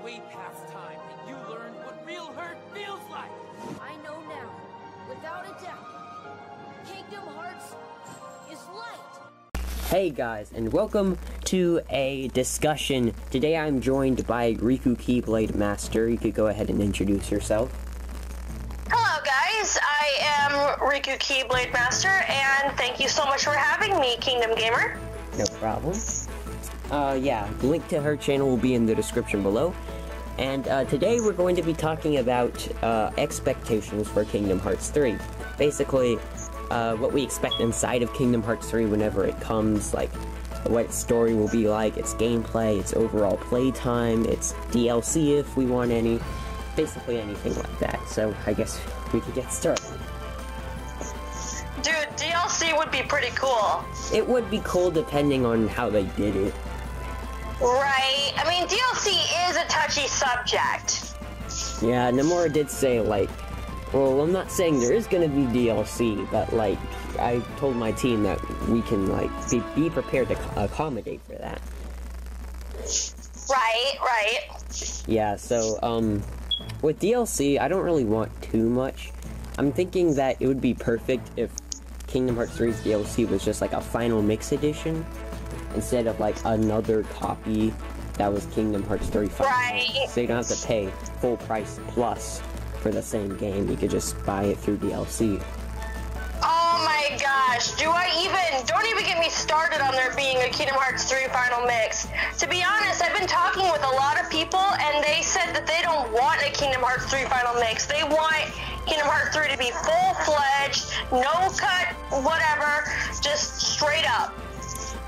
way past time, and you learned what real hurt feels like! I know now, without a doubt, Kingdom Hearts is light! Hey guys, and welcome to a discussion. Today I'm joined by Riku Keyblade Master. You could go ahead and introduce yourself. Hello guys, I am Riku Keyblade Master, and thank you so much for having me, Kingdom Gamer. No problem. Yeah, link to her channel will be in the description below. And today we're going to be talking about expectations for Kingdom Hearts 3. Basically, what we expect inside of Kingdom Hearts 3 whenever it comes, like what its story will be like, its gameplay, its overall playtime, its DLC if we want any, basically anything like that. So I guess we could get started. Dude, DLC would be pretty cool. It would be cool depending on how they did it. Right, I mean DLC is a touchy subject. Yeah, Nomura did say, like, well, I'm not saying there is gonna be DLC, but, like, I told my team that we can, like, be prepared to accommodate for that. Right. Yeah, so, with DLC, I don't really want too much. I'm thinking that it would be perfect if Kingdom Hearts 3's DLC was just, like, a final mix edition, instead of, like, another copy that was Kingdom Hearts 3 final. Right. So you don't have to pay full price plus for the same game. You could just buy it through DLC. Oh my gosh, don't even get me started on there being a Kingdom Hearts 3 final mix. To be honest, I've been talking with a lot of people, and they said that they don't want a Kingdom Hearts 3 final mix. They want Kingdom Hearts 3 to be full-fledged, no cut, whatever, just straight up.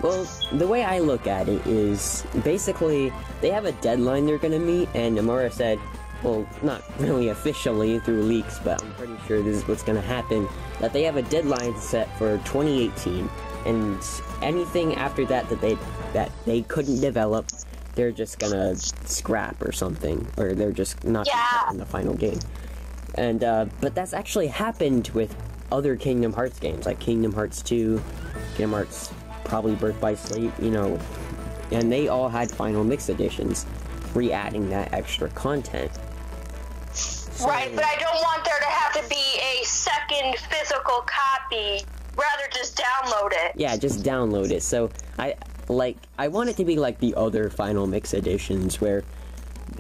Well, the way I look at it is, basically, they have a deadline they're gonna meet, and Nomura said, well, not really officially through leaks, but I'm pretty sure this is what's gonna happen, that they have a deadline set for 2018, and anything after that that they couldn't develop, they're just gonna scrap or something, or they're just not gonna put in the final game. And, but that's actually happened with other Kingdom Hearts games, like Kingdom Hearts 2, Kingdom Hearts probably Birth by Sleep, you know, and they all had final mix editions, re-adding that extra content. So, right, but I don't want there to have to be a second physical copy, rather just download it. Yeah, just download it. So, I want it to be like the other final mix editions, where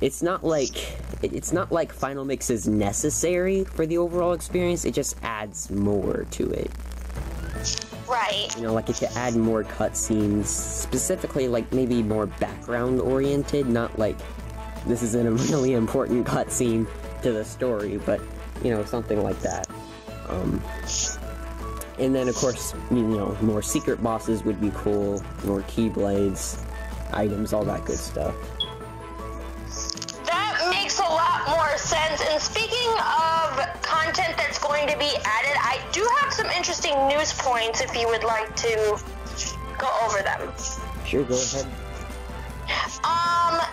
it's not like final mix is necessary for the overall experience, it just adds more to it. Right. You know, like it could add more cutscenes, specifically like maybe more background oriented, not like this isn't a really important cutscene to the story, but you know, something like that. And then of course, you know, more secret bosses would be cool, more keyblades, items, all that good stuff. That makes a lot more sense. And speaking of content that's going to be added, I do have some interesting news points if you would like to go over them. Sure, go ahead.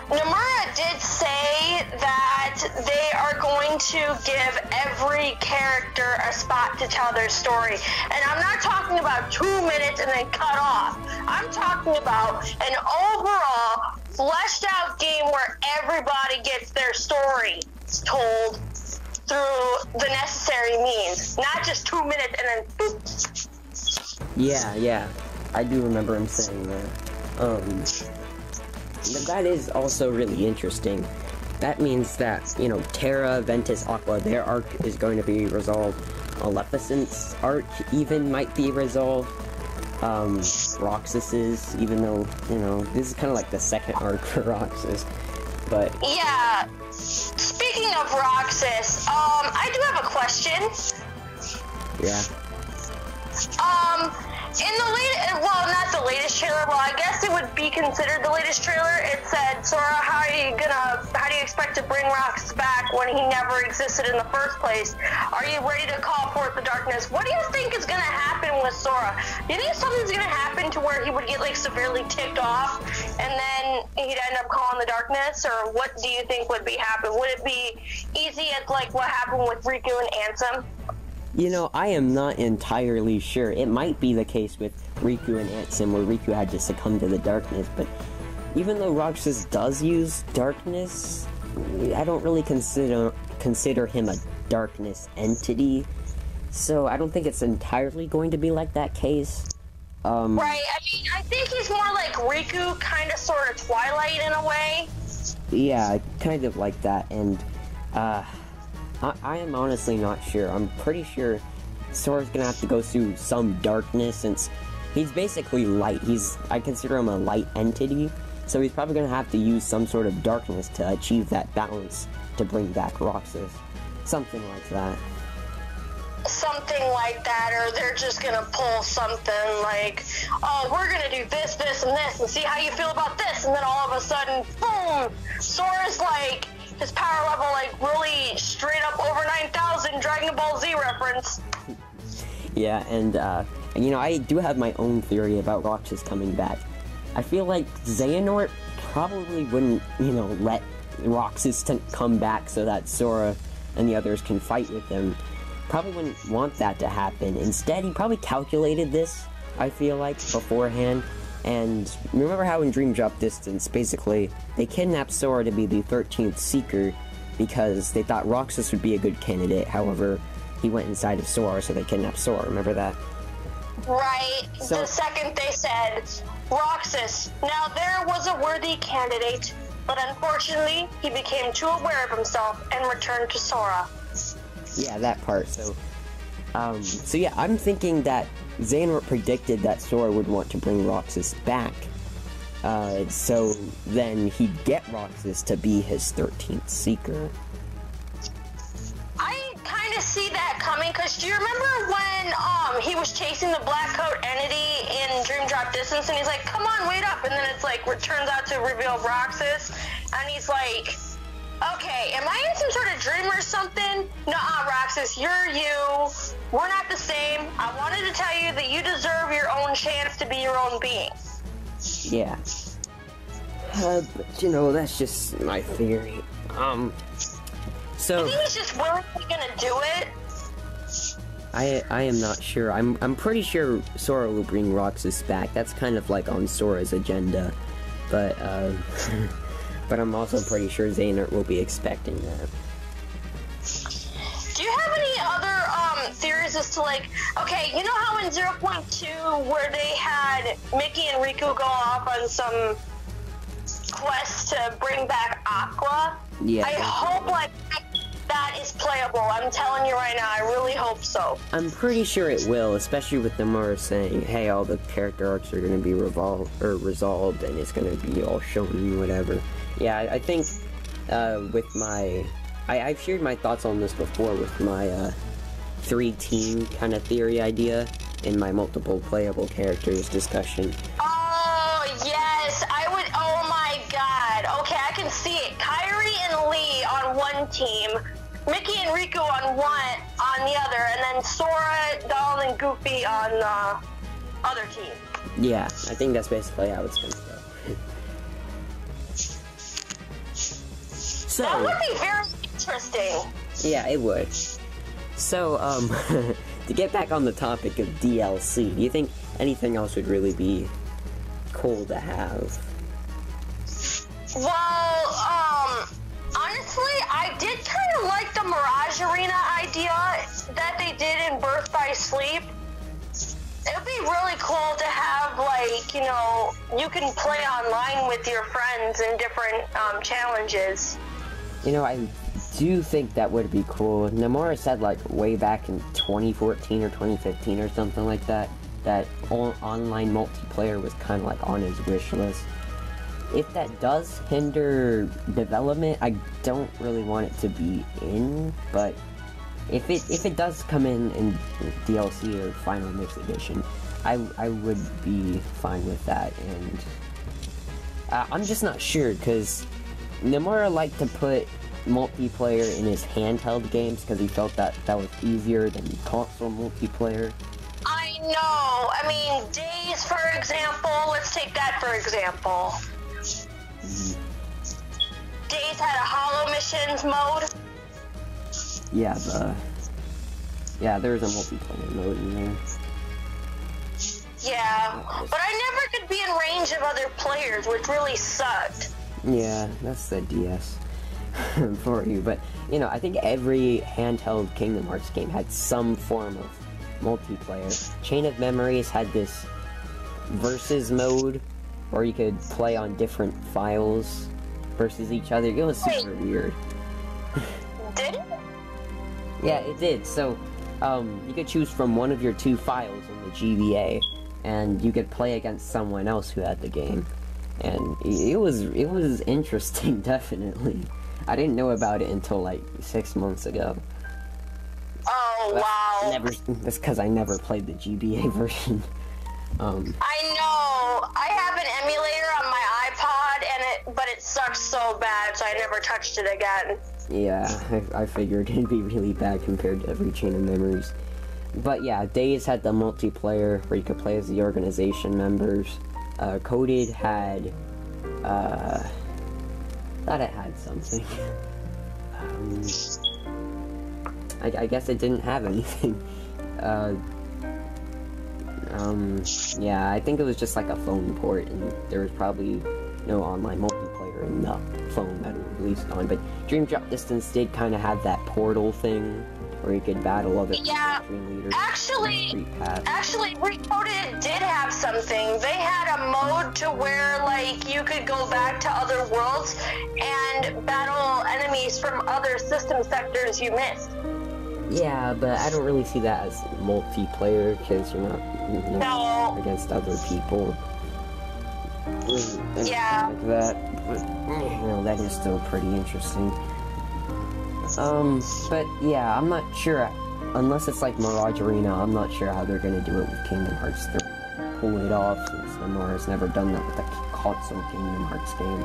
Nomura did say that they are going to give every character a spot to tell their story. And I'm not talking about 2 minutes and then cut off. I'm talking about an overall fleshed out game where everybody gets their story told through the necessary means. Not just 2 minutes and then boop. Yeah, I do remember him saying that. That is also really interesting. That means that, you know, Terra, Ventus, Aqua, their arc is going to be resolved. Maleficent's arc even might be resolved. Roxas's, even though, you know, this is kind of like the second arc for Roxas. But yeah. Speaking of Roxas, I do have a question. Yeah. In the well, not the latest trailer, well, I guess it would be considered the latest trailer. It said, Sora, how do you expect to bring Roxas back when he never existed in the first place? Are you ready to call forth the darkness? What do you think is gonna happen with Sora? Do you think something's gonna happen to where he would get, like, severely ticked off, and then he'd end up calling the darkness, or what do you think would be happening? Would it be easy as, like, what happened with Riku and Ansem? You know, I am not entirely sure. It might be the case with Riku and Ansem, where Riku had to succumb to the darkness, but even though Roxas does use darkness, I don't really consider him a darkness entity, so I don't think it's entirely going to be like that case. Right, I mean, I think he's more like Riku, kind of sort of Twilight in a way. Yeah, kind of like that, and I am honestly not sure. I'm pretty sure Sora's gonna have to go through some darkness, since he's basically light. I consider him a light entity, so he's probably gonna have to use some sort of darkness to achieve that balance to bring back Roxas. Something like that. Something like that, or they're just gonna pull something like, oh, we're gonna do this, this, and this, and see how you feel about this, and then all of a sudden, boom! Sora's like, his power level, like, really straight up over 9,000, Dragon Ball Z reference. Yeah, and, you know, I do have my own theory about Roxas coming back. I feel like Xehanort probably wouldn't, you know, let Roxas come back so that Sora and the others can fight with him. Probably wouldn't want that to happen. Instead, he probably calculated this, I feel like, beforehand. And remember how in Dream Drop Distance, basically, they kidnapped Sora to be the 13th Seeker because they thought Roxas would be a good candidate. However, he went inside of Sora, so they kidnapped Sora. Remember that? Right. So, the second they said, Roxas, now there was a worthy candidate, but unfortunately, he became too aware of himself and returned to Sora. Yeah, that part. So yeah, I'm thinking that Xehanort predicted that Sora would want to bring Roxas back. So then he'd get Roxas to be his 13th Seeker. I kind of see that coming, because do you remember when he was chasing the Black Coat entity in Dream Drop Distance, and he's like, come on, wait up, and then it's like, turns out to reveal Roxas, and he's like, okay, am I in some sort of dream or something? Nuh-uh, Roxas, you're you. We're not the same. I wanted to tell you that you deserve your own chance to be your own being. Yeah. But, you know, that's just my theory. So... I think he's just willingly gonna do it. I am not sure. I'm pretty sure Sora will bring Roxas back. That's kind of like on Sora's agenda. But, but I'm also pretty sure Xehanort will be expecting that. Do you have any other theories as to, like, okay, you know how in 0.2 where they had Mickey and Riku go off on some quest to bring back Aqua? Yeah. I hope, like, that is playable. I'm telling you right now, I really hope so. I'm pretty sure it will, especially with Nomura saying, hey, all the character arcs are going to be resolved, and it's going to be all shown and whatever. Yeah, I think, with my... I've shared my thoughts on this before with my, 3-team kind of theory idea in my multiple playable characters discussion. Oh, yes, I would, oh my god. Okay, I can see it. Kairi and Lee on one team, Mickey and Riku on the other, and then Sora, Donald, and Goofy on the other team. Yeah, I think that's basically how it's gonna go. So, that would be very interesting. Yeah, it would. So, to get back on the topic of DLC, do you think anything else would really be cool to have? Well, honestly, I did kind of like the Mirage Arena idea that they did in Birth by Sleep. It would be really cool to have, like, you know, you can play online with your friends in different challenges. You know, I do think that would be cool. Nomura said, like, way back in 2014 or 2015 or something like that, that online multiplayer was kind of, like, on his wish list. If that does hinder development, I don't really want it to be in, but if it does come in DLC or Final Mix Edition, I would be fine with that, and I'm just not sure, because Nomura liked to put multiplayer in his handheld games because he felt that was easier than console multiplayer. I know. I mean, Days, for example. Let's take that for example. Days had a Hollow Missions mode. Yeah, there's a multiplayer mode in there. Yeah, but I never could be in range of other players, which really sucked. Yeah, that's the DS. for you, but, you know, I think every handheld Kingdom Hearts game had some form of multiplayer. Chain of Memories had this versus mode, where you could play on different files versus each other. It was super weird. Did it? Yeah, it did. So, you could choose from one of your 2 files in the GBA, and you could play against someone else who had the game. And it was interesting, definitely. I didn't know about it until like 6 months ago. Oh, But wow. That's because I never played the GBA version. I know. I have an emulator on my iPod, but it sucks so bad, so I never touched it again. Yeah, I figured it'd be really bad compared to every Chain of Memories. But yeah, Days had the multiplayer where you could play as the organization members. Coded had, thought it had something. I guess it didn't have anything. Yeah, I think it was just like a phone port, and there was probably no online multiplayer in the phone that it was released on. But Dream Drop Distance did kind of have that portal thing, where you could battle other Dream leaders. Actually, Recoded did have something. They had a mode to where, like, you could go back to other worlds and battle enemies from other system sectors you missed. Yeah, but I don't really see that as multiplayer, because you're not against other people. Yeah. Like that, but, you know, that is still pretty interesting. But yeah, I'm not sure, unless it's like Mirage Arena, I'm not sure how they're gonna do it with Kingdom Hearts 3. Pull it off, since Nomura's never done that with a console Kingdom Hearts game.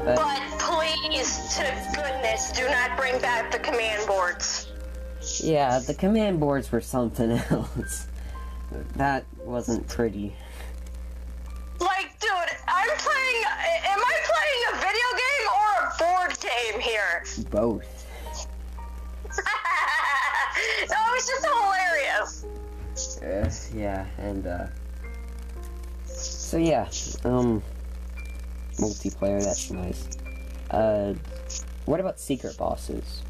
But please, to goodness, do not bring back the command boards. Yeah, the command boards were something else. That wasn't pretty. Like, dude, am I playing a video game or a board game here? Both. No, it's just hilarious. Yeah, and, so yeah, multiplayer, that's nice. What about secret bosses?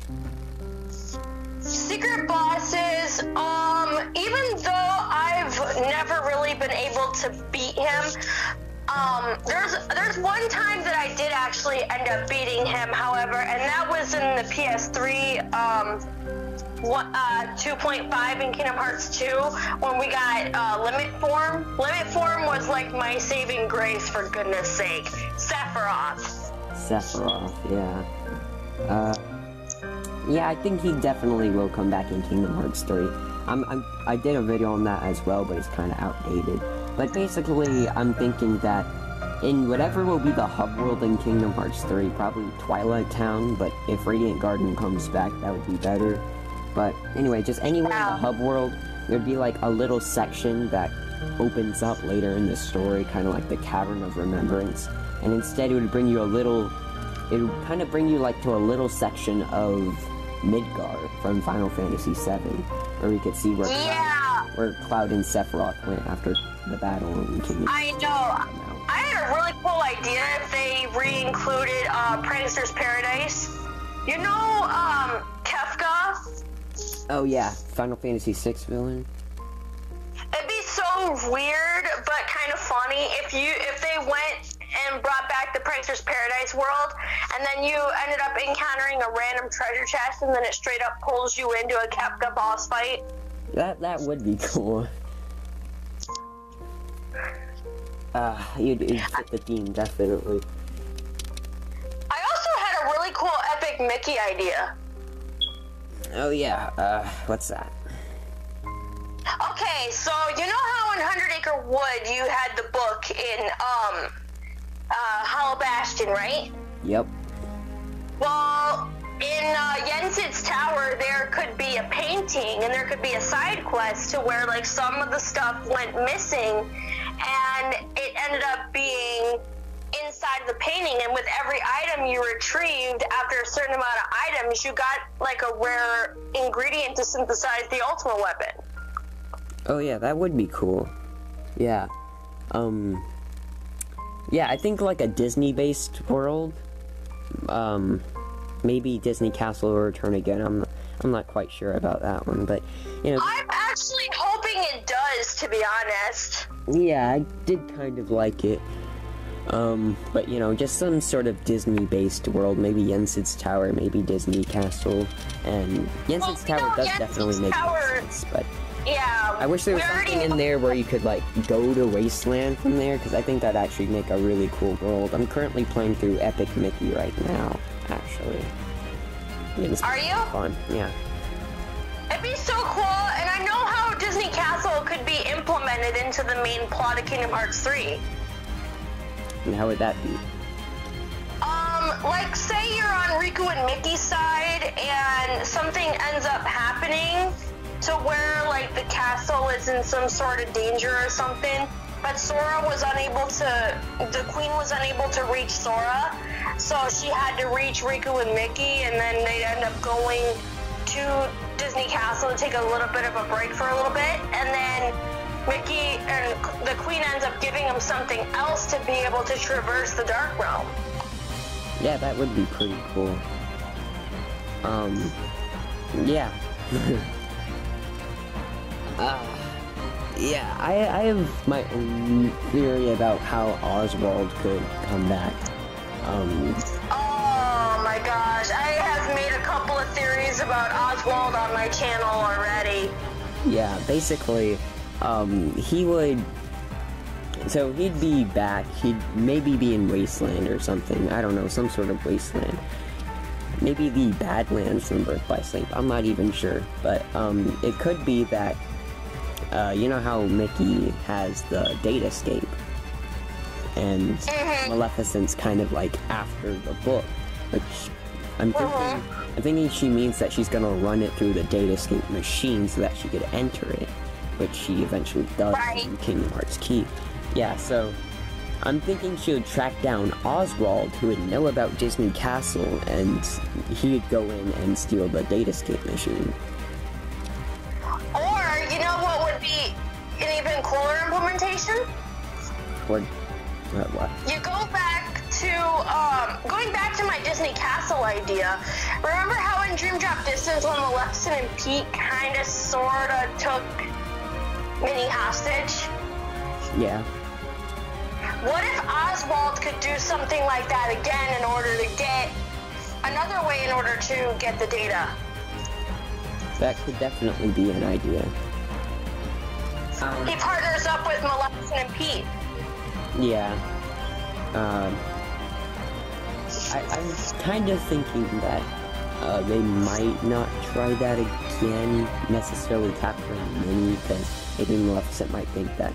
Secret bosses, even though I've never really been able to beat him, there's one time that I did actually end up beating him, however, and that was in the PS3, 2.5 in Kingdom Hearts 2, when we got, Limit Form. Limit Form was like my saving grace, for goodness sake. Sephiroth, yeah. Yeah, I think he definitely will come back in Kingdom Hearts 3. I did a video on that as well, but it's kind of outdated. But basically, I'm thinking that in whatever will be the hub world in Kingdom Hearts 3, probably Twilight Town, but if Radiant Garden comes back, that would be better. But anyway, just anywhere in the hub world, there'd be like a little section that opens up later in the story, kind of like the Cavern of Remembrance. And instead, it would bring you it would kind of bring you like to a little section of Midgar from Final Fantasy VII, where we could see where Cloud and Sephiroth went after the battle in Kingdom. I know. I had a really cool idea if they re-included Prankster's Paradise. You know, Kefka? Oh yeah, Final Fantasy VI villain. It'd be so weird, but kind of funny if they went and brought back the Prankster's Paradise world, and then you ended up encountering a random treasure chest, and then it straight up pulls you into a Kefka boss fight. That would be cool. You'd fit the theme, definitely. I also had a really cool epic Mickey idea. Oh yeah, what's that? Okay, so you know how in 100 Acre Wood you had the book in, Hollow Bastion, right? Yep. Well, in Yensid's Tower, there could be a painting, and there could be a side quest to where, like, some of the stuff went missing, and it ended up being inside the painting, and with every item you retrieved after a certain amount of items, you got, like, a rare ingredient to synthesize the ultimate weapon. Oh yeah, that would be cool. Yeah. Yeah, I think like a Disney-based world, maybe Disney Castle will return again. I'm not quite sure about that one, but you know. I'm actually hoping it does, to be honest. Yeah, I did kind of like it. But you know, just some sort of Disney-based world, maybe Yensid's Tower, maybe Disney Castle, and Yensid's Tower does definitely make sense, but yeah, I wish there was something in there where you could, like, go to Wasteland from there, because I think that'd actually make a really cool world. I'm currently playing through Epic Mickey right now, actually. Yeah, this Are you? Fun, yeah. It'd be so cool, and I know how Disney Castle could be implemented into the main plot of Kingdom Hearts 3. And how would that be? Like, say you're on Riku and Mickey's side, and something ends up happening to where, like, the castle is in some sort of danger or something, but Sora was unable to, the Queen was unable to reach Sora, so she had to reach Riku and Mickey, and then they'd end up going to Disney Castle to take a little bit of a break for a little bit, and then Mickey and the Queen ends up giving him something else to be able to traverse the Dark Realm. Yeah, that would be pretty cool. Yeah. Yeah, I have my own theory about how Oswald could come back. Oh my gosh, I have made a couple of theories about Oswald on my channel already. Yeah, basically, he would... So he'd be back, he'd maybe be in Wasteland or something, I don't know, some sort of Wasteland. Maybe the Badlands from Birth by Sleep, I'm not even sure, but, it could be that, you know how Mickey has the Datascape, and Maleficent's kind of like after the book, which I'm thinking she means that she's gonna run it through the Datascape machine so that she could enter it, which she eventually does in Kingdom Hearts Key. Yeah, so I'm thinking she would track down Oswald, who would know about Disney Castle, and he'd go in and steal the Datascape machine. Or, you know what would be an even cooler implementation? What? You go back to, going back to my Disney Castle idea, remember how in Dream Drop Distance when Maleficent and Pete kinda sorta took Minnie hostage? Yeah. What if Oswald could do something like that again in order to get another way in order to get the data? That could definitely be an idea. He partners up with Maleficent and Pete. Yeah. I'm kind of thinking that they might not try that again, necessarily capturing Minnie, because maybe Maleficent might think that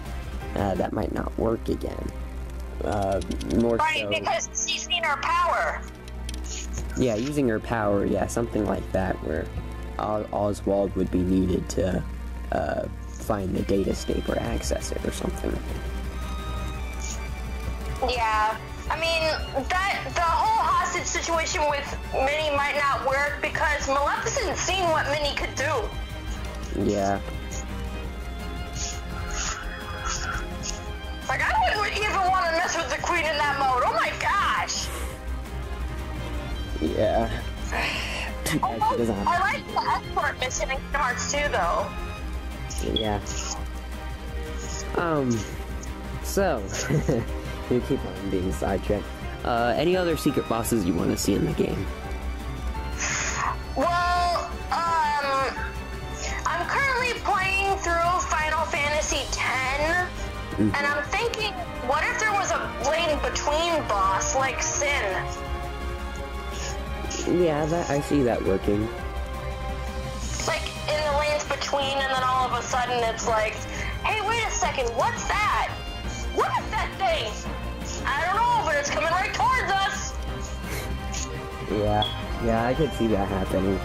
that might not work again. More right, so, because she's seen her power. Yeah, using her power, yeah, something like that, where Oswald would be needed to find the Datascape or access it or something. Yeah, I mean, the whole hostage situation with Minnie might not work because Maleficent's seen what Minnie could do. Yeah. Like, I wouldn't even want to mess with the Queen in that mode. Oh my gosh! Yeah. I like the escort mission in Kingdom Hearts 2, though. Yeah. So, we keep on being sidetracked. Any other secret bosses you want to see in the game? Well, I'm currently playing through Final Fantasy X, and I'm thinking, what if there was a lane between boss, like Sin? Yeah, I see that working. Like, in the lanes between, and then all of a sudden it's like, hey, wait a second, what's that? What is that thing? I don't know, but it's coming right towards us. Yeah, I could see that happening.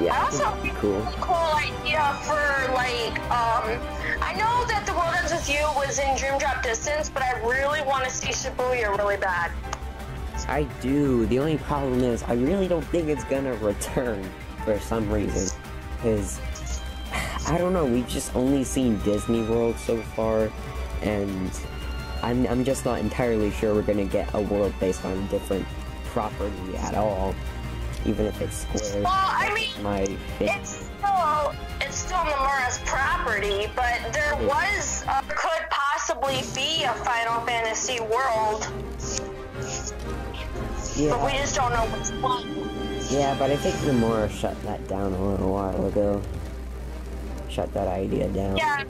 Yeah, I also think cool. it's a cool idea for, like, I know that The World Ends With You was in Dream Drop Distance, but I really want to see Shibuya really bad. I do. The only problem is, I really don't think it's gonna return for some reason. Because, I don't know, we've just only seen Disney World so far, and I'm just not entirely sure we're gonna get a world based on a different property at all, even if it's Square. Well, I mean, it's still Nomura's property, but there could possibly be a Final Fantasy world. Yeah. But we just don't know which one. Yeah, but I think Nomura shut that down a little while ago. Shut that idea down. Yeah.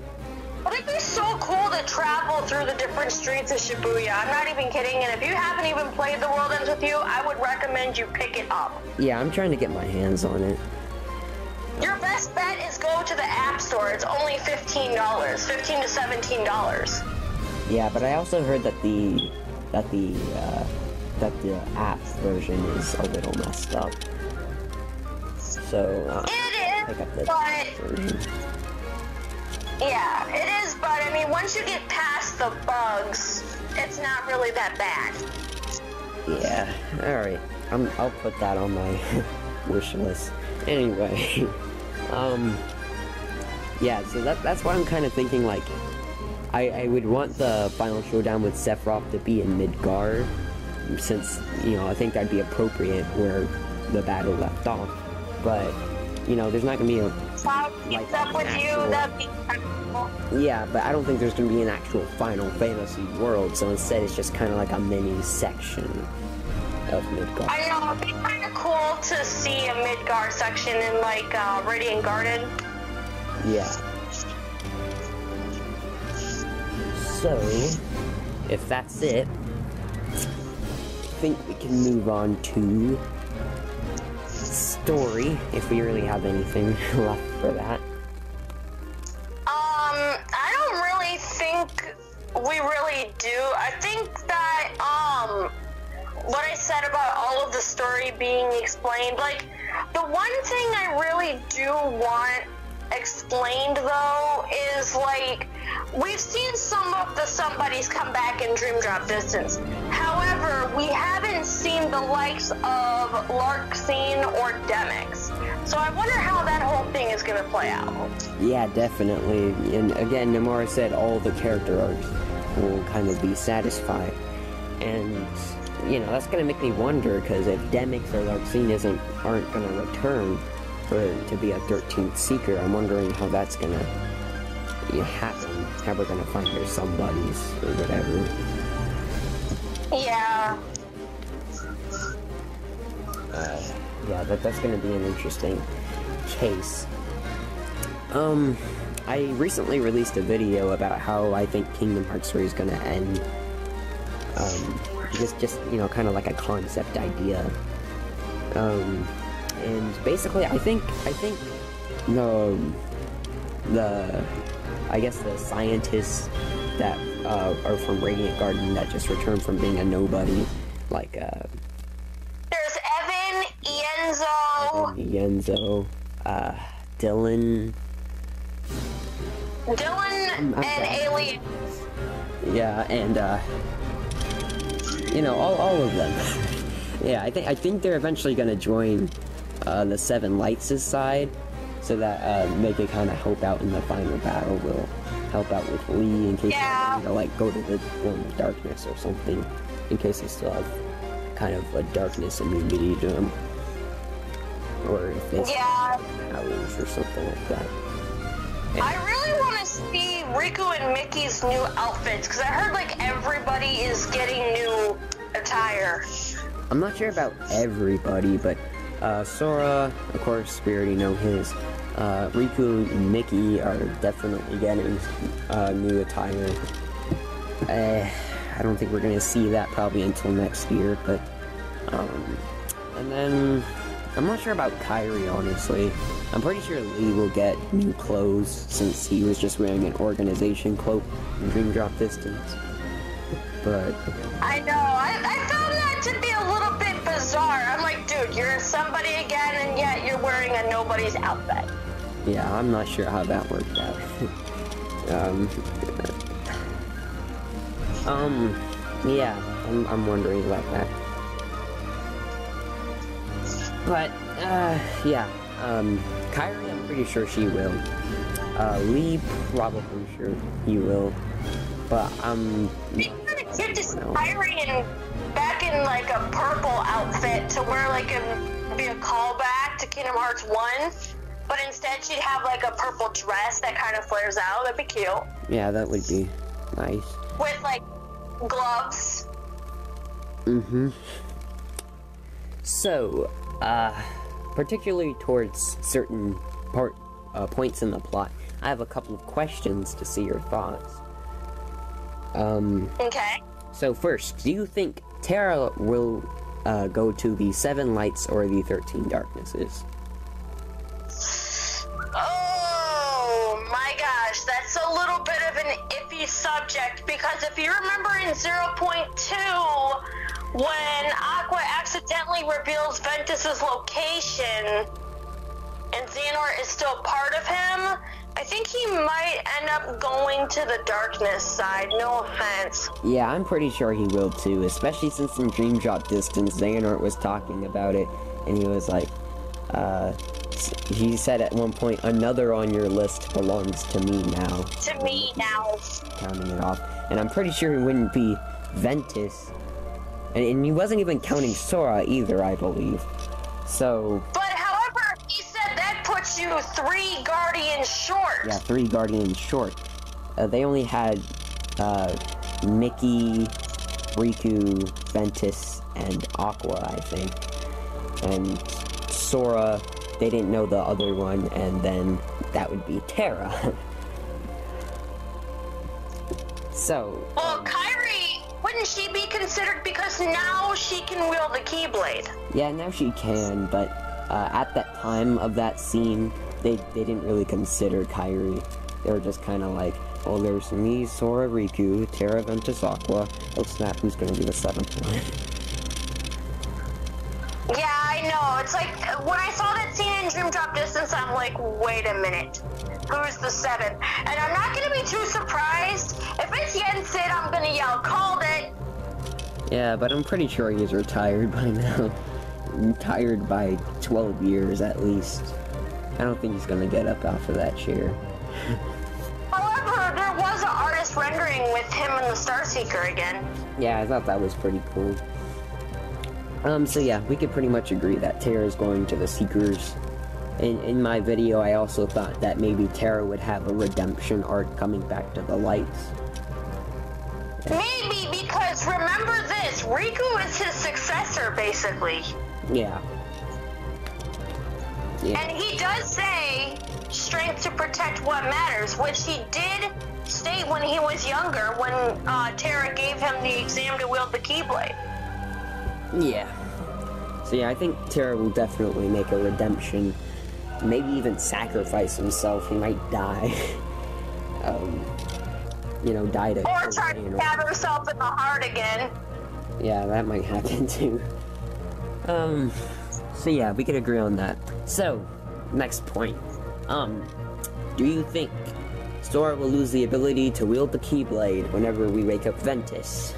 But it'd be so cool to travel through the different streets of Shibuya. I'm not even kidding, and if you haven't even played The World Ends With You, I would recommend you pick it up. Yeah, I'm trying to get my hands on it. Your best bet is go to the App Store. It's only $15, $15 to $17. Yeah, but I also heard that the app version is a little messed up. So it pick up is, the but version. Yeah, it is. But I mean, once you get past the bugs, it's not really that bad. Yeah. All right. I'll put that on my wish list. Anyway. Yeah, so that's why I'm kind of thinking, like, I would want the final showdown with Sephiroth to be in Midgar, since, you know, I think that'd be appropriate where the battle left off, but, you know, there's not gonna be a... Keeps up with you, that'd be kind of cool. Yeah, but I don't think there's gonna be an actual Final Fantasy world, so instead it's just kind of like a mini section of Midgar. I know, it'd be kind of cool to see a Midgar section in, like, Radiant Garden. Yeah. So, if that's it, I think we can move on to story, if we really have anything left for that. I don't really think we really do. I think that, what I said about all of the story being explained, like, the one thing I really do want explained, though, is, like, we've seen some of the somebodies come back in Dream Drop Distance. However, we haven't seen the likes of Larxene or Demix. So I wonder how that whole thing is going to play out. Yeah, definitely. And again, Nomura said all the character arcs will kind of be satisfied. And, you know, that's going to make me wonder, because if Demix or Larxene aren't going to return to be a 13th Seeker, I'm wondering how that's going to happen. How we're going to find their somebodies or whatever. Yeah. Yeah, that's going to be an interesting case. I recently released a video about how I think Kingdom Hearts 3 is going to end. Just, you know, kind of like a concept idea. And basically, I think I guess the scientists that are from Radiant Garden that just returned from being a nobody, like There's Evan, Yenzo, Dylan, and Alien. Yeah, and you know, all of them. Yeah, I think they're eventually gonna join the Seven Lights' side, so that they can kind of help out in the final battle. Will help out with Lee in case they need to, like, go to the World of Darkness or something, in case they still have kind of a darkness immunity to them, or if they have powers or something like that. And I really want to see Riku and Mickey's new outfits, because I heard, like, everybody is getting new attire. I'm not sure about everybody, but Sora, of course, we already know his. Riku and Mickey are definitely getting new attire. I don't think we're gonna see that probably until next year, but and then I'm not sure about Kyrie, honestly. I'm pretty sure Lee will get new clothes, since he was just wearing an organization cloak in Dream Drop Distance. But I know, I found that to be a little bit bizarre. I'm like, dude, you're somebody again, and yet you're wearing a nobody's outfit. yeah, I'm not sure how that worked out. Yeah, I'm wondering about that. But, yeah, Kyrie, I'm pretty sure she will. Lee, probably sure he will. but They kind of kept inspiring back in like a purple outfit to where like it'd be a callback to Kingdom Hearts 1, but instead she'd have like a purple dress that kind of flares out. That'd be cute. Yeah, that would be nice. With like gloves. So, particularly towards certain points in the plot, I have a couple of questions to see your thoughts. Okay. So first, do you think Terra will go to the 7 Lights or the 13 Darknesses? Oh my gosh, that's a little bit of an iffy subject, because if you remember in 0.2, when Aqua accidentally reveals Ventus's location and Xehanort is still part of him, I think he might end up going to the darkness side, no offense. Yeah, I'm pretty sure he will too, especially since in Dream Drop Distance, Xehanort was talking about it, and he was like, he said at one point, another on your list belongs to me now. To me now. Counting it off. And I'm pretty sure it wouldn't be Ventus. And he wasn't even counting Sora either, I believe. So... But however, he said that puts you 3 Guardians short. Yeah, 3 Guardians short. They only had, Mickey, Riku, Ventus, and Aqua, I think. And Sora, they didn't know the other one, and then that would be Terra. So... Well, Kairi, wouldn't she be considered, because now she can wield the Keyblade? Yeah, now she can, but at that time of that scene, they didn't really consider Kairi. They were just kind of like, oh, there's me, Sora, Riku, Terra, Ventus, Aqua. Oh snap, who's gonna be the 7th one? Yeah, I know. It's like, when I saw that scene in Dream Drop Distance, I'm like, wait a minute. Who's the 7th? And I'm not going to be too surprised. If it's Yen Sid, I'm going to yell, called it. Yeah, but I'm pretty sure he's retired by now. Retired by 12 years at least. I don't think he's gonna get up off of that chair. However, there was an artist rendering with him and the Starseeker again. Yeah, I thought that was pretty cool. So yeah, we could pretty much agree that Terra is going to the Seekers. In my video, I also thought that maybe Terra would have a redemption arc coming back to the Lights. Maybe, because remember this, Riku is his successor, basically. Yeah. And he does say, strength to protect what matters, which he did state when he was younger, when Terra gave him the exam to wield the Keyblade. Yeah. So yeah, I think Terra will definitely make a redemption. Maybe even sacrifice himself. He might die. You know, die to... Or try to stab himself in the heart again. Yeah, that might happen too. So yeah, we could agree on that. So, next point. Do you think Sora will lose the ability to wield the Keyblade whenever we wake up Ventus?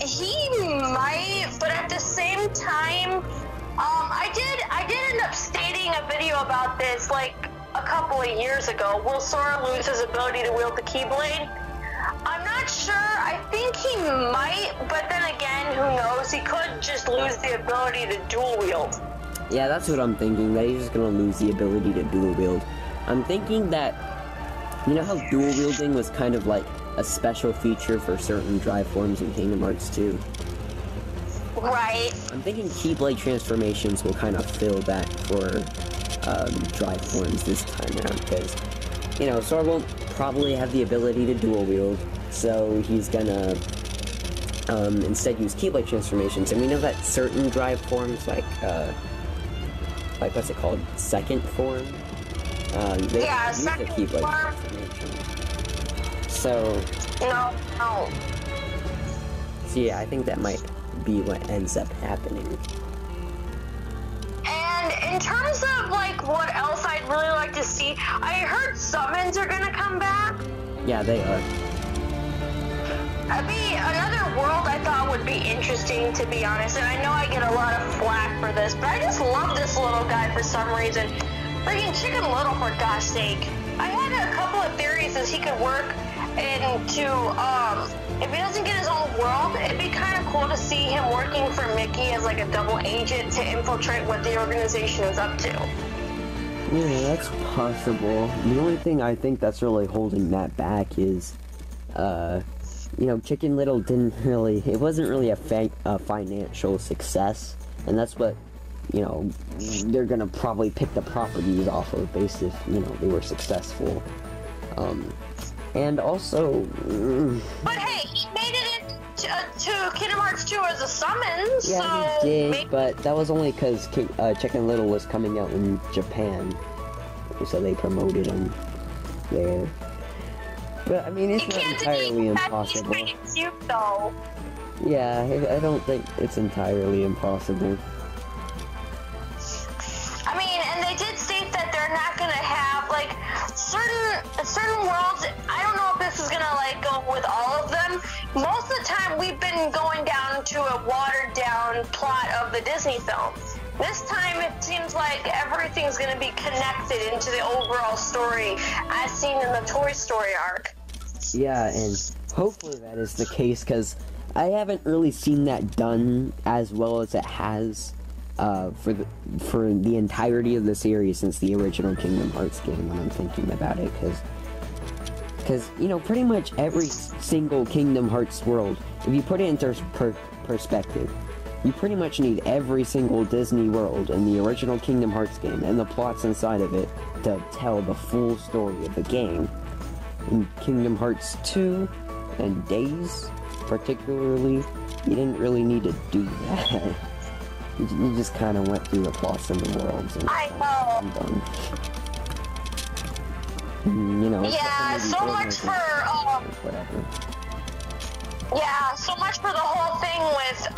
He might, but at the same time, I did end up stating a video about this, like, a couple of years ago. Will Sora lose his ability to wield the Keyblade? I'm not sure. I think he might, but then again, who knows? He could just lose the ability to dual wield. Yeah, that's what I'm thinking, that he's just gonna lose the ability to dual wield. I'm thinking that, you know how dual wielding was kind of like a special feature for certain drive forms in Kingdom Hearts 2? Right. I'm thinking Keyblade transformations will kind of fill that for drive forms this time around, because, you know, Sora won't probably have the ability to dual wield, so he's gonna instead use Keyblade transformations. And we know that certain drive forms, like what's it called, second form, they use the Keyblade transformation. So No. So yeah, I think that might be what ends up happening. And in terms of like what else I'd really like to see, I heard summons are gonna come back. Yeah, they are. That'd be another world I thought would be interesting, to be honest. And I know I get a lot of flack for this, but I just love this little guy for some reason. Freaking Chicken Little, for gosh sake. I had a couple of theories as he could work into, if he doesn't get his own world, it'd be kind of cool to see him working for Mickey as like a double agent to infiltrate what the organization is up to. Yeah, that's possible. The only thing I think that's really holding that back is, you know, Chicken Little it wasn't really a financial success, and that's what, you know, they're gonna probably pick the properties off of based if, you know, they were successful. And also... But hey, he made it to Kingdom Hearts 2 as a summons, yeah, so... he did, but that was only because Chicken Little was coming out in Japan, so they promoted him there. But, I mean, it's not entirely impossible. He's cute, though. Yeah, I don't think it's entirely impossible. I mean, and they did state that they're not gonna have, like, certain worlds. I don't know if this is gonna, like, go with all of them. Most of the time, we've been going down to a watered-down plot of the Disney films. This time, it seems like everything's gonna be connected into the overall story, as seen in the Toy Story arc. Yeah, and hopefully that is the case, because I haven't really seen that done as well as it has for the entirety of the series since the original Kingdom Hearts game, when I'm thinking about it, because you know, pretty much every single Kingdom Hearts world, if you put it into perspective, you pretty much need every single Disney world in the original Kingdom Hearts game and the plots inside of it to tell the full story of the game. In Kingdom Hearts 2 and Days, particularly, you didn't really need to do that. You just kind of went through the plots and the worlds. And I know. I'm done. You know. Yeah, so much for whatever. Yeah, so much for the whole thing with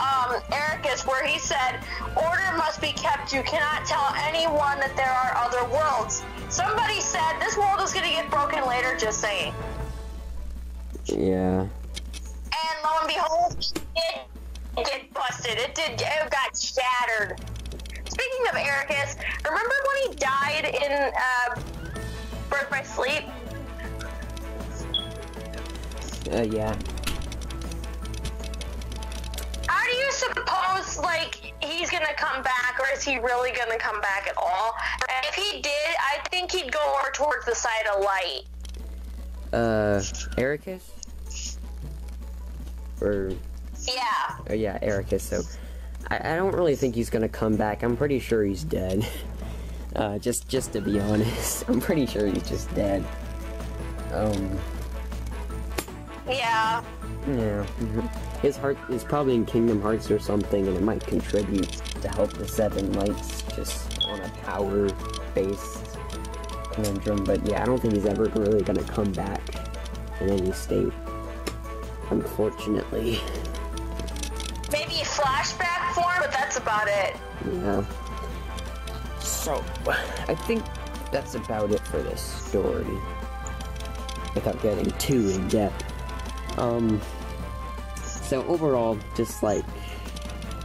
Ericus, where he said, "Order must be kept. You cannot tell anyone that there are other worlds." Somebody said this world is gonna get broken later. Just saying. Yeah. And lo and behold, it did get busted. It got shattered. Speaking of Ericus, remember when he died in Birth by Sleep? Yeah. How do you suppose, like, he's gonna come back, or is he really gonna come back at all? And if he did, I think he'd go more towards the side of light. Ericus? Or... Yeah. Yeah, Ericus, so... I don't really think he's gonna come back. I'm pretty sure he's dead. Just to be honest. I'm pretty sure he's just dead. Yeah. Yeah. His heart is probably in Kingdom Hearts or something, and it might contribute to help the Seven Lights just on a power-based conundrum. But yeah, I don't think he's ever really gonna come back in any state, unfortunately. Maybe flashback form, but that's about it. Yeah. So, I think that's about it for this story, without getting too in-depth. So overall, just like...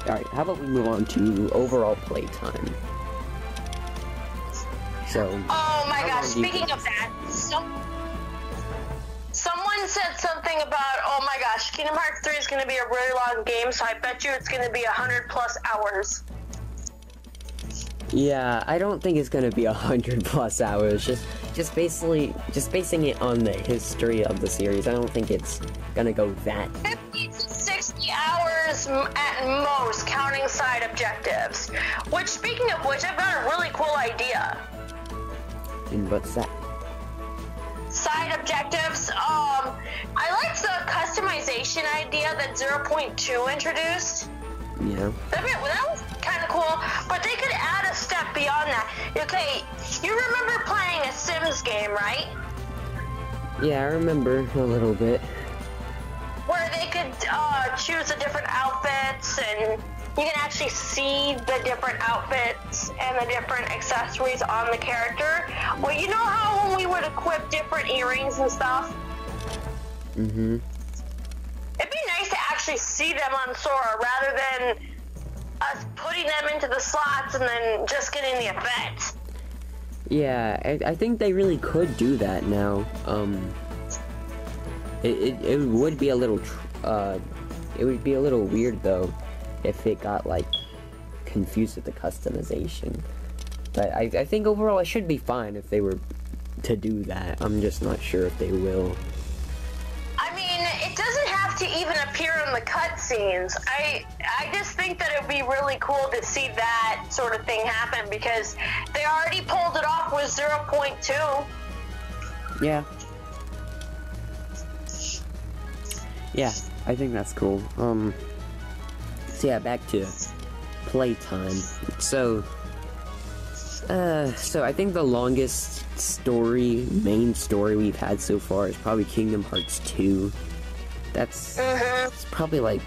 Alright, how about we move on to overall playtime? So... Oh my gosh, speaking of that, someone said something about, oh my gosh, Kingdom Hearts 3 is going to be a really long game, so I bet you it's going to be 100+ hours. Yeah, I don't think it's gonna be 100+ hours. Just basing it on the history of the series. I don't think it's gonna go that. 50 to 60 hours at most, counting side objectives. Which, speaking of which, I've got a really cool idea. And what's that? Side objectives. I liked the customization idea that 0.2 introduced. Yeah. That was kind of cool, but they could add a step beyond that. Okay, you remember playing a Sims game, right? Yeah, I remember a little bit. Where they could choose the different outfits, and you can actually see the different outfits and the different accessories on the character. Well, you know how when we would equip different earrings and stuff? Mm-hmm. It'd be nice to actually see them on Sora rather than us putting them into the slots and then just getting the effect. Yeah, I think they really could do that now. It would be a little, it would be a little weird though, if it got like confused with the customization. But I think overall it should be fine if they were to do that. I'm just not sure if they will. I mean, it doesn't have to even appear in the cutscenes. I just think that it would be really cool to see that sort of thing happen because they already pulled it off with 0.2. Yeah. Yeah, I think that's cool. So yeah, back to playtime. So I think the longest main story we've had so far is probably Kingdom Hearts 2. That's it's probably like,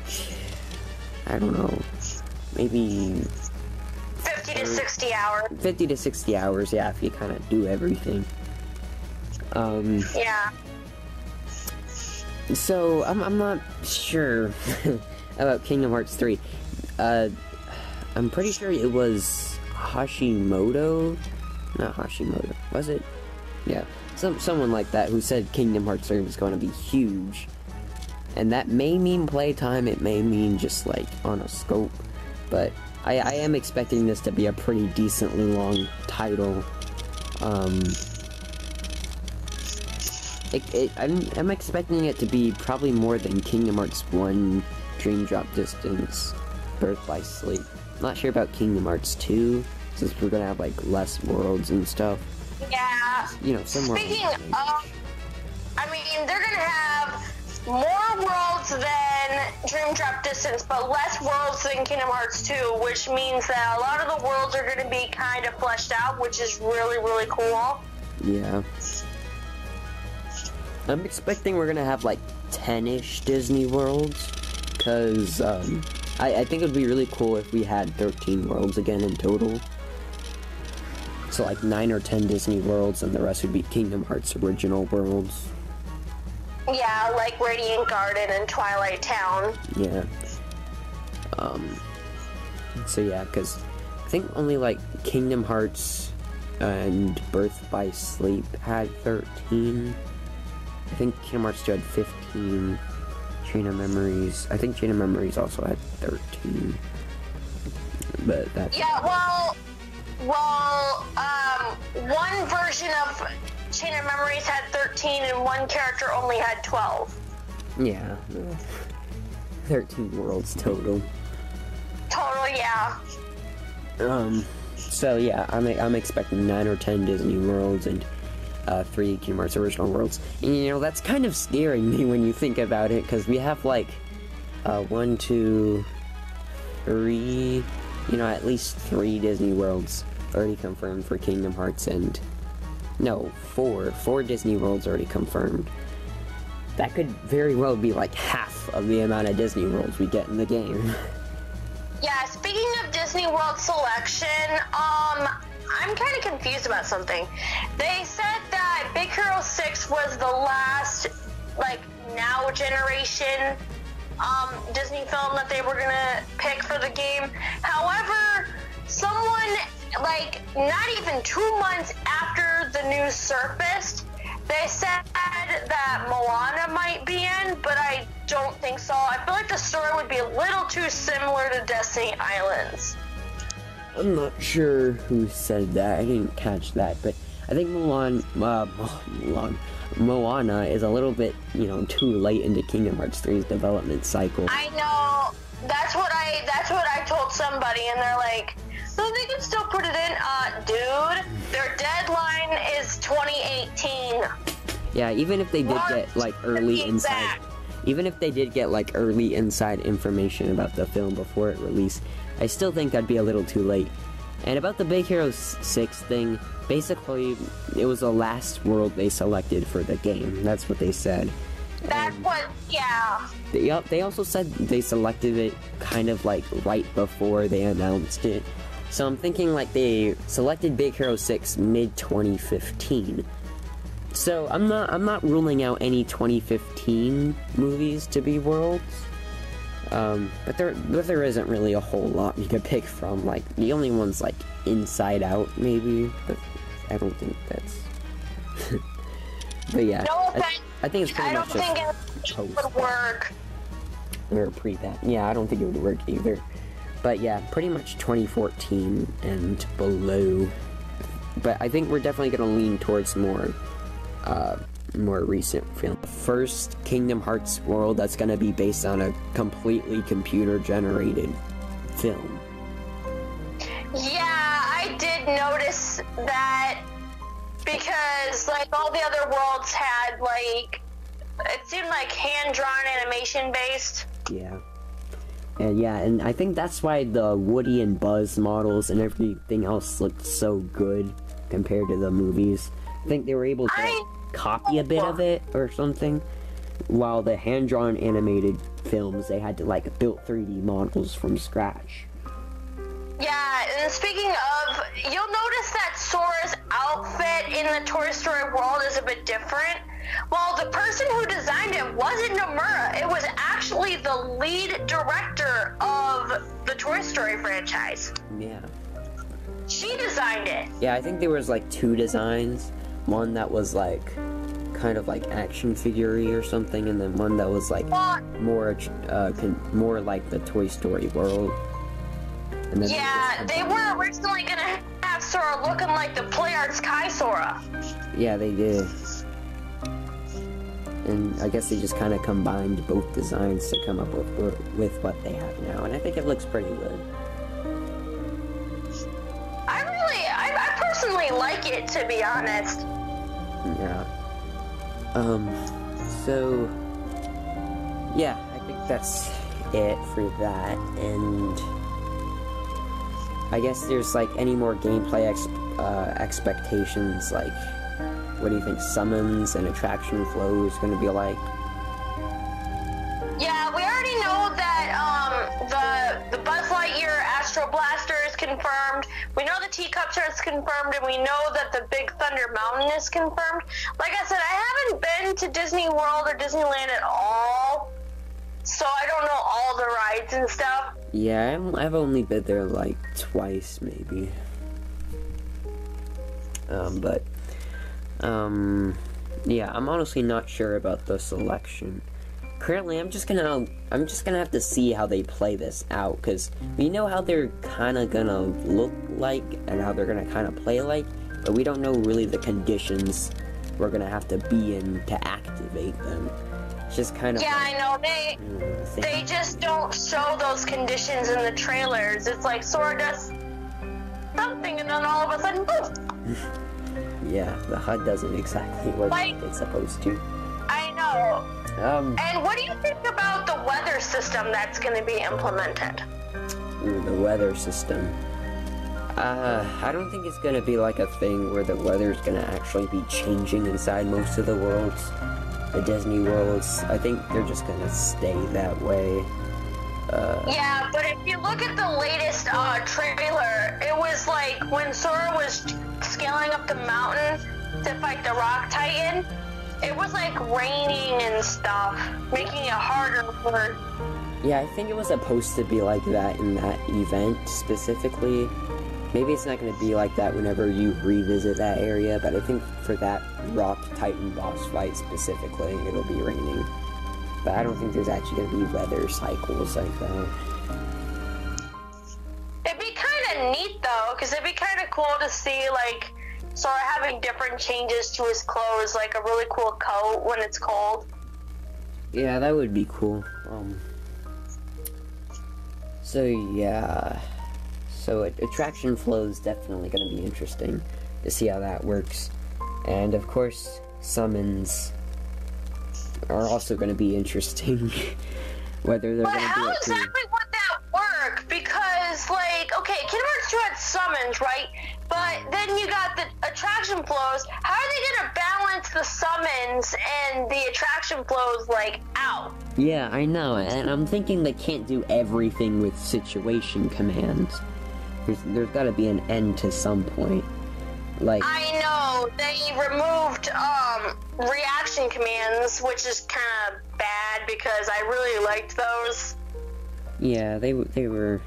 I don't know, maybe 50 to 60 hours. 50 to 60 hours, yeah, if you kind of do everything. Yeah. So, I'm not sure about Kingdom Hearts 3. I'm pretty sure it was Hashimoto? Not Hashimoto, was it? Yeah, someone like that who said Kingdom Hearts 3 was going to be huge. And that may mean playtime, it may mean just like on a scope. But I am expecting this to be a pretty decently long title. I'm expecting it to be probably more than Kingdom Hearts 1, Dream Drop Distance, Birth by Sleep. Not sure about Kingdom Hearts 2, since we're gonna have like less worlds and stuff. Yeah. You know, somewhere. Speaking of, I mean, they're gonna have more worlds than Dream Drop Distance, but less worlds than Kingdom Hearts 2, which means that a lot of the worlds are gonna be kind of fleshed out, which is really, really cool. Yeah. I'm expecting we're gonna have like 10-ish Disney worlds, because I think it would be really cool if we had 13 worlds again in total. So like 9 or 10 Disney worlds, and the rest would be Kingdom Hearts original worlds. Yeah, like Radiant Garden and Twilight Town. Yeah. So yeah, because I think only like Kingdom Hearts and Birth by Sleep had 13. I think Kingdom Hearts 2 had 15. Chain of Memories. I think Chain of Memories also had 13. But that's... Yeah, well, one version of Chain of Memories had 13 and one character only had 12. Yeah. 13 worlds total. Total, yeah. So yeah, I'm expecting 9 or 10 Disney worlds and 3 Kingdom Hearts original worlds. And, you know, that's kind of scaring me when you think about it, because we have like 1, 2, 3, you know, at least 3 Disney worlds already confirmed for Kingdom Hearts, and no, 4 Disney worlds already confirmed. That could very well be like half of the amount of Disney worlds we get in the game. Yeah, speaking of Disney World selection, I'm kind of confused about something. They said that Big Hero 6 was the last, like, now generation Disney film that they were gonna pick for the game. However, someone, like, not even 2 months after the news surfaced, they said that Moana might be in, but I don't think so. I feel like the story would be a little too similar to Destiny Islands. I'm not sure who said that. I didn't catch that, but I think Moana is a little bit, you know, too late into Kingdom Hearts 3's development cycle. I know. That's what I told somebody, and they're like, no, they can still put it in. Dude, their deadline is 2018. Yeah, even if they did get like early inside, even if they did get like early inside information about the film before it released, I still think that'd be a little too late. And about the Big Hero 6 thing, basically, it was the last world they selected for the game. That's what they said. That's what, yeah. They also said they selected it kind of like right before they announced it. So I'm thinking like they selected Big Hero 6 mid-2015. So I'm not ruling out any 2015 movies to be worlds. But there isn't really a whole lot you could pick from. Like, the only one's like Inside Out, maybe. But I don't think that's... But yeah, No offense. I think it's pretty I much don't think just it would work. or pre-that. Yeah, I don't think it would work either. But yeah, pretty much 2014 and below. But I think we're definitely gonna lean towards more recent film. The first Kingdom Hearts world that's gonna be based on a completely computer-generated film. Yeah, I did notice that because like all the other worlds had like it seemed like hand-drawn animation based. Yeah. And yeah, and I think that's why the Woody and Buzz models and everything else looked so good compared to the movies. I think they were able to copy a bit of it or something, while the hand-drawn animated films, they had to like build 3D models from scratch. Yeah, and speaking of, you'll notice that Sora's outfit in the Toy Story world is a bit different. Well, the person who designed it wasn't Nomura. It was actually the lead director of the Toy Story franchise. Yeah. She designed it. Yeah, I think there was like 2 designs. One that was like kind of like action figure-y or something, and then one that was like more like the Toy Story world. And then yeah, they were originally gonna have Sora looking like the Play Arts Kai Sora. Yeah, they did. And I guess they just kind of combined both designs to come up with what they have now, and I think it looks pretty good. I personally like it, to be honest. Yeah. So yeah, I think that's it for that, and I guess there's like any more gameplay expectations, like what do you think summons and attraction flow is going to be like? Yeah, we already know that the Buzz Lightyear Astro Blaster is confirmed. We know the Teacups is confirmed, and we know that the Big Thunder Mountain is confirmed. Like I said, I haven't been to Disney World or Disneyland at all, so I don't know all the rides and stuff. Yeah, I've only been there like twice, maybe. Yeah, I'm honestly not sure about the selection. Currently, I'm just gonna have to see how they play this out, because we know how they're kind of gonna look like and how they're gonna kind of play like, but we don't know really the conditions we're gonna have to be in to activate them. It's just kind of I know they just don't show those conditions in the trailers. It's like Sora does something, and then all of a sudden, boom. Yeah, the HUD doesn't exactly work like it's supposed to. I know. And what do you think about the weather system that's going to be implemented? Ooh, the weather system. I don't think it's going to be like a thing where the weather's going to actually be changing inside most of the worlds. The Disney worlds, I think they're just going to stay that way. Yeah, but if you look at the latest trailer, it was like when Sora was scaling up the mountain to fight the Rock Titan, it was like raining and stuff, making it harder for... Yeah, I think it was supposed to be like that in that event specifically. Maybe it's not going to be like that whenever you revisit that area, but I think for that Rock Titan boss fight specifically, it'll be raining. But I don't think there's actually going to be weather cycles like that. It'd be kind of neat though, because it'd be kind of cool to see like Sora having different changes to his clothes, like a really cool coat when it's cold. Yeah, that would be cool. So yeah, so attraction flow is definitely going to be interesting to see how that works, and of course summons are also going to be interesting. Whether they're going to do it too. How exactly would that work? Because, like, okay, Kingdom Hearts 2 had summons, right? But then you got the attraction flows. How are they going to balance the summons and the attraction flows, like, out? Yeah, I know, and I'm thinking they can't do everything with situation commands. There's got to be an end to some point. Like, I know, they removed reaction commands, which is kind of bad because I really liked those. Yeah, they were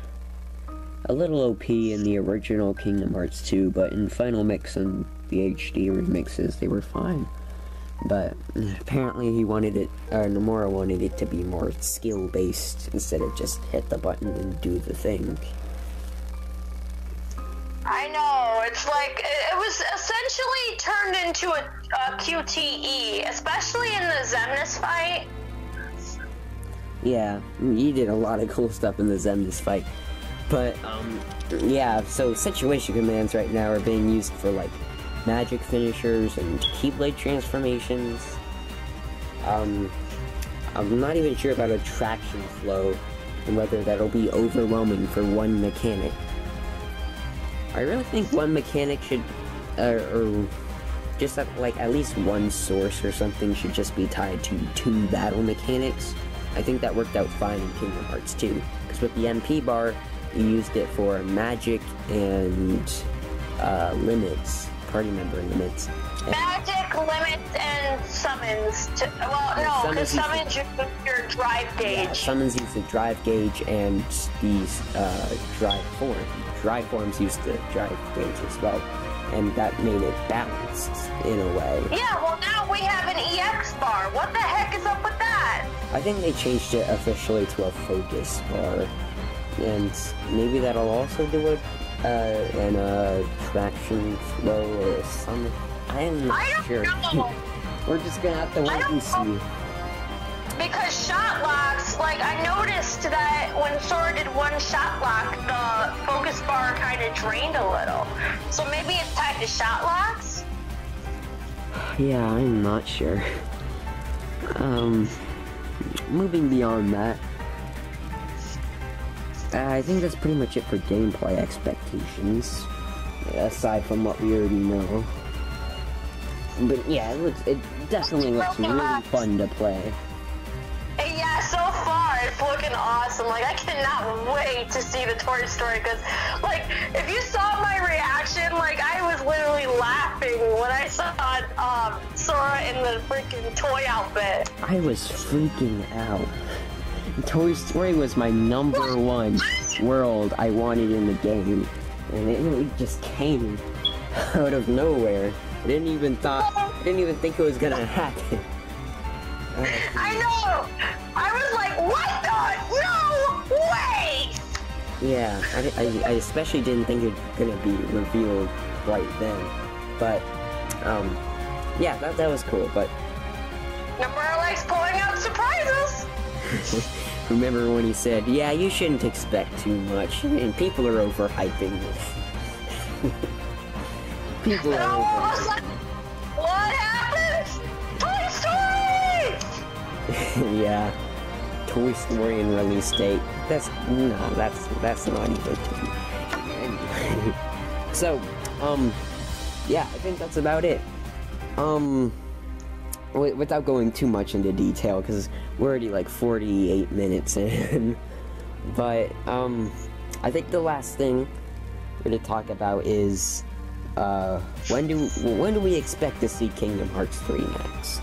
a little OP in the original Kingdom Hearts 2, but in Final Mix and the HD remixes, they were fine. But apparently he wanted it, or Nomura wanted it to be more skill-based instead of just hit the button and do the thing. I know, it's like, it was essentially turned into a QTE, especially in the Xemnas fight. Yeah, you did a lot of cool stuff in the Xemnas fight. But, yeah, so situation commands right now are being used for, like, magic finishers and Keyblade transformations. I'm not even sure about attraction flow and whether that'll be overwhelming for one mechanic. I really think one mechanic should, or just like at least one source or something should just be tied to 2 battle mechanics. I think that worked out fine in Kingdom Hearts 2, because with the MP bar, you used it for magic and limits, party member limits. Magic, limits, and summons. Well, no, because summons use your drive gauge. Yeah, summons use the drive gauge and these drive form. Drive forms use the drive gauge as well, and that made it balanced in a way. Yeah, well now we have an EX bar. What the heck is up with that? I think they changed it officially to a focus bar, and maybe that'll also do it. An traction flow or something. I'm not sure. Know. We're just gonna have to wait and see. Because shot locks, like I noticed that when Sora did one shot lock, the focus bar kind of drained a little. So maybe it's tied to shot locks? Yeah, I'm not sure. Moving beyond that, I think that's pretty much it for gameplay expectations, aside from what we already know. But yeah, it definitely looks really fun to play. Yeah, so far it's looking awesome. Like, I cannot wait to see the Toy Story, because, like, if you saw my reaction, like, I was literally laughing when I saw Sora in the freaking toy outfit. I was freaking out. Toy Story was my #1 world I wanted in the game, and it just came out of nowhere. I didn't even think it was gonna happen. I know! I was like, what the? No way! Yeah, I especially didn't think it was gonna be revealed right then. But, yeah, that was cool, but... Nomura likes pulling out surprises! Remember when he said, yeah, you shouldn't expect too much, and people are overhyping this. People are overhyping. What happened? Toy Story! Yeah. Toy Story and release date. That's not even. So, yeah, I think that's about it. Without going too much into detail, because we're already like 48 minutes in. But, I think the last thing we're going to talk about is, when do we expect to see Kingdom Hearts 3 next?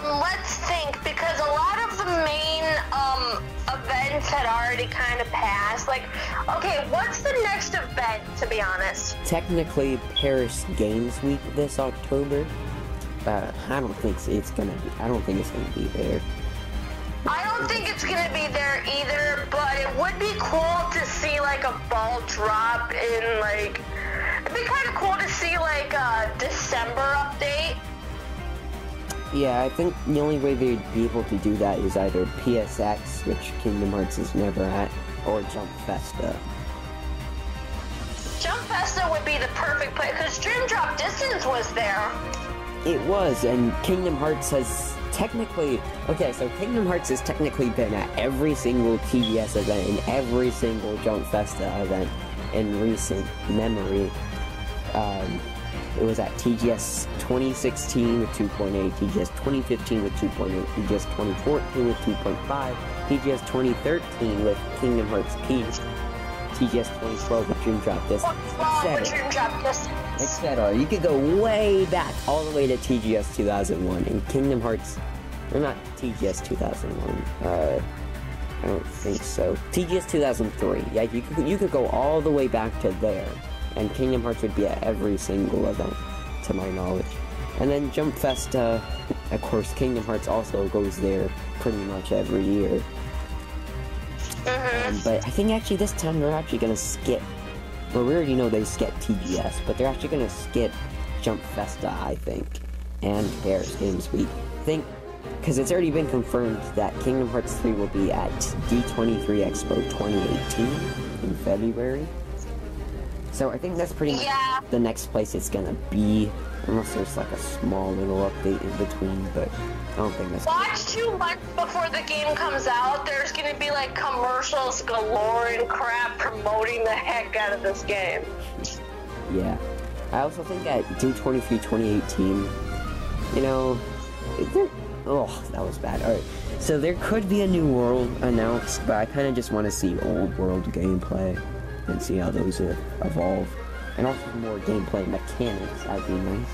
Let's think, because a lot of the main, events had already kind of passed. Like, okay, what's the next event, to be honest? Technically, Paris Games Week this October. I don't think it's gonna be there. I don't think it's gonna be there either, but it would be cool to see, like, a ball drop in, like... It'd be kind of cool to see, like, a December update. Yeah, I think the only way they'd be able to do that is either PSX, which Kingdom Hearts is never at, or Jump Festa. Jump Festa would be the perfect place, because Dream Drop Distance was there. It was, and Kingdom Hearts has technically... Okay, so Kingdom Hearts has technically been at every single TGS event and every single Jump Festa event in recent memory. It was at TGS 2016 with 2.8, TGS 2015 with 2.8, TGS 2014 with 2.5, TGS 2013 with Kingdom Hearts P, TGS 2012 with Dream Drop Distance, etc. You could go way back, all the way to TGS 2001, and Kingdom Hearts, or not TGS 2001, I don't think so. TGS 2003. Yeah, you could go all the way back to there, and Kingdom Hearts would be at every single event, to my knowledge. And then Jump Festa, of course, Kingdom Hearts also goes there pretty much every year. But I think actually this time they're actually gonna skip. Well, we already know they skip TGS, but they're actually gonna skip Jump Festa, I think, and Paris Games Week. I think, because it's already been confirmed that Kingdom Hearts 3 will be at D23 Expo 2018 in February. So I think that's pretty much the next place it's gonna be, unless there's like a small little update in between, but I don't think that's... Watch 2 months before the game comes out, there's gonna be like commercials galore and crap promoting the heck out of this game. Yeah. I also think at D23 2018, you know, oh, that was bad. Alright, so there could be a new world announced, but I kind of just want to see old world gameplay and see how those evolve. And also more gameplay mechanics, that'd be nice.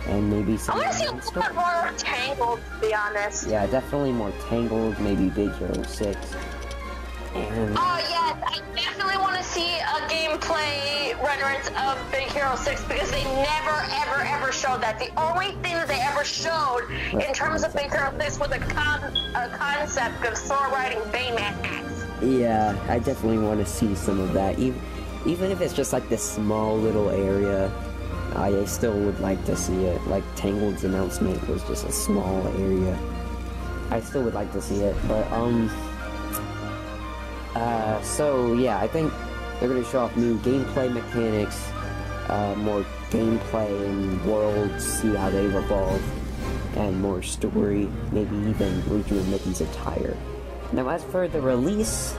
And maybe some... I want to see a little bit more Tangled, to be honest. Yeah, definitely more Tangled, maybe Big Hero 6. And... Oh, yes, I definitely want to see a gameplay renderings of Big Hero 6 because they never, ever showed that. The only thing that they ever showed in terms of Big Hero 6 was a concept of Sora riding Baymax. Yeah, I definitely want to see some of that. Even if it's just like this small little area, I still would like to see it. Like Tangled's announcement was just a small area. I still would like to see it, but so yeah, I think they're gonna show off new gameplay mechanics, more gameplay and worlds, see how they evolve, and more story, maybe even redoing Mickey's attire. Now, as for the release,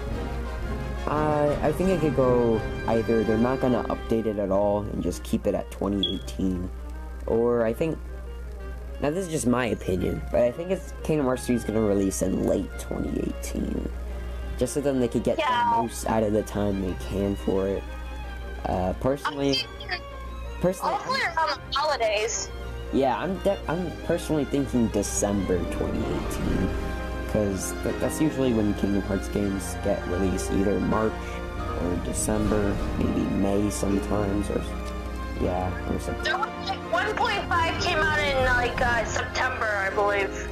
I think it could go either they're not gonna update it at all and just keep it at 2018, or I think, now this is just my opinion, but I think it's Kingdom Hearts 3 is gonna release in late 2018, just so then they could get the most out of the time they can for it. Personally, hopefully around the holidays. Yeah, I'm personally thinking December 2018. Because that's usually when Kingdom Hearts games get released, either March or December, maybe May sometimes, or or September. 1.5 came out in like September, I believe.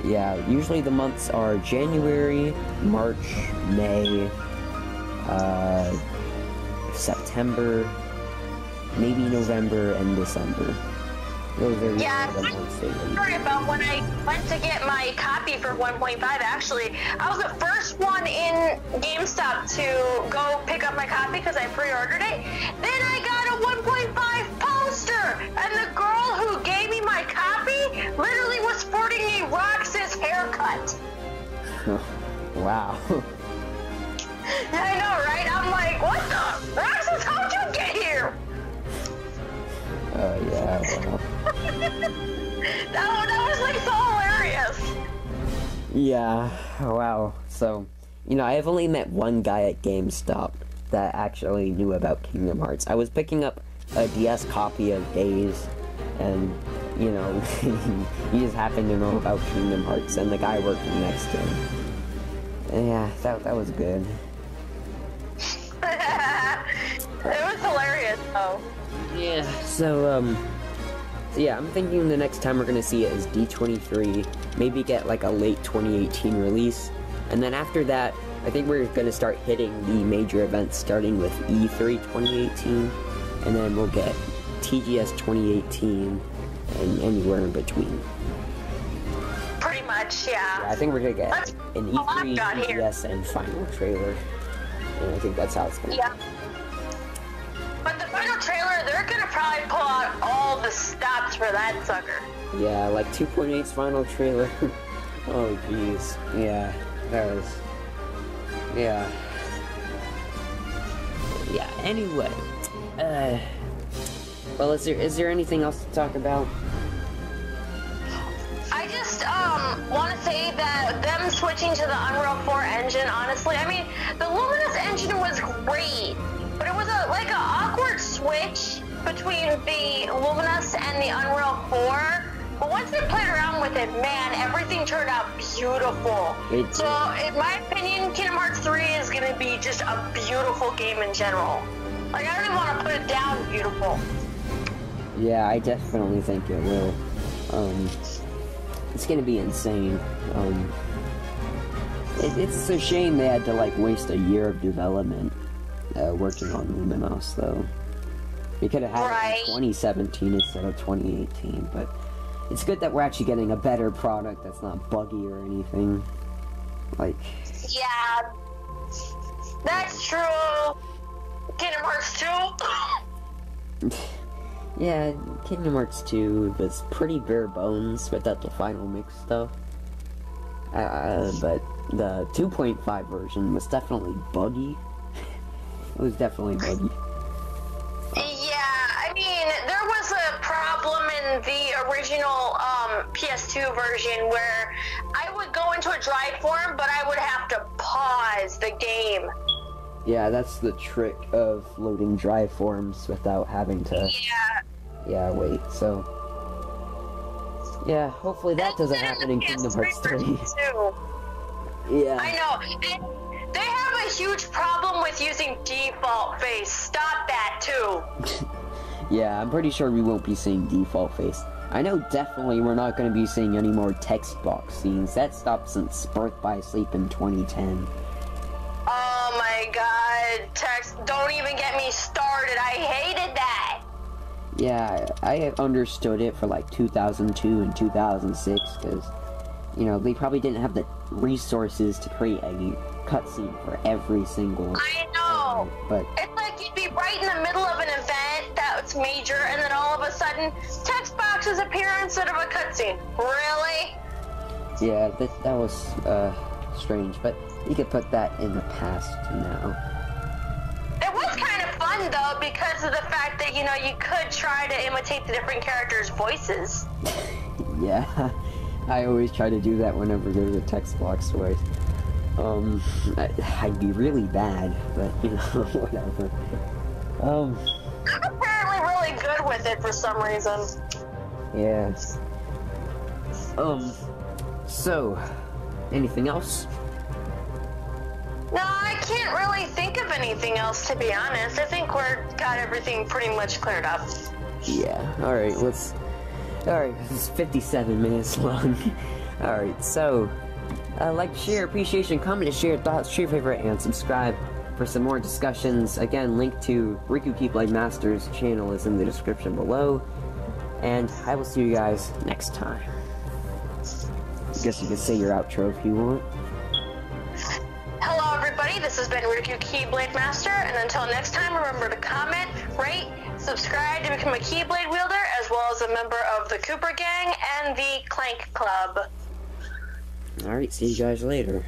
Yeah, usually the months are January, March, May, September, maybe November and December. Those are sorry about when I went to get my copy for 1.5, actually. I was the first one in GameStop to go pick up my copy because I pre-ordered it. Then I got a 1.5 poster, and the girl who gave me my copy literally was sporting a Roxas haircut. Wow. I know, right? I'm like, what the? Roxas, how'd you get here? Yeah, well... that was like so hilarious. Yeah, wow. So, you know, I've only met one guy at GameStop that actually knew about Kingdom Hearts. I was picking up a DS copy of Days, and, you know, he just happened to know about Kingdom Hearts, and the guy working next to him. And yeah, that was good. It was hilarious, though. Yeah, so, yeah, I'm thinking the next time we're gonna see it is D23, maybe get like a late 2018 release, and then after that, I think we're gonna start hitting the major events starting with E3 2018, and then we'll get TGS 2018, and anywhere in between. Pretty much, yeah. I think we're gonna get an E3, TGS, and final trailer, and I think that's how it's gonna be. But the final trailer, they're gonna probably pull out all the stops for that sucker. Yeah, like 2.8's final trailer. Oh, jeez. Yeah, that was... Yeah. Yeah, anyway. Well, is there anything else to talk about? I just, want to say that them switching to the Unreal 4 engine, honestly, I mean, the Luminous engine was great. But it was like an awkward switch between the Luminous and the Unreal 4. But once I played around with it, man, everything turned out beautiful. So, in my opinion, Kingdom Hearts 3 is going to be just a beautiful game in general. Like, I don't even want to put it down beautiful. Yeah, I definitely think it will. It's gonna be insane. It's a shame they had to, like, waste a year of development working on Luminos, though. We could have had it in 2017 instead of 2018, but it's good that we're actually getting a better product that's not buggy or anything. Like... Yeah, that's true. Kingdom Hearts 2? Yeah, Kingdom Hearts 2 was pretty bare bones without the final mix stuff. But the 2.5 version was definitely buggy. It was definitely buggy. Yeah, I mean, there was a problem in the original PS2 version where I would go into a drive form, but I would have to pause the game. Yeah, that's the trick of loading drive forms without having to... Yeah, wait, so... Yeah, hopefully that doesn't happen in Kingdom Hearts 3. Yeah. I know, and they have a huge problem with using default face. Stop that, too. Yeah, I'm pretty sure we won't be seeing default face. I know definitely we're not going to be seeing any more text box scenes. That stopped since Birth by Sleep in 2010. Oh my god, text, don't even get me started. I hated that. Yeah, I understood it for like 2002 and 2006 because, you know, they probably didn't have the resources to create a cutscene for every single... I know, but it's like you'd be right in the middle of an event that's major and then all of a sudden text boxes appear instead of a cutscene. Really? Yeah, that was strange, but you could put that in the past now. It was kind of fun though because of the fact that, you know, you could try to imitate the different characters' voices. Yeah, I always try to do that whenever there's a text box voice. I'd be really bad, but, you know, whatever. I'm apparently really good with it for some reason. Yeah. So, anything else? No, I can't really think of anything else, to be honest. I think got everything pretty much cleared up. Yeah, alright, alright, this is 57 minutes long. Alright, so, like, share, appreciation, comment, share thoughts, share favorite, and subscribe for some more discussions. Again, link to Riku Keyblade Master's channel is in the description below. And I will see you guys next time. I guess you can say your outro if you want. Hello everybody, this has been Riku Keyblade Master, and until next time, remember to comment, rate, subscribe to become a Keyblade wielder, as well as a member of the Cooper Gang and the Clank Club. Alright, see you guys later.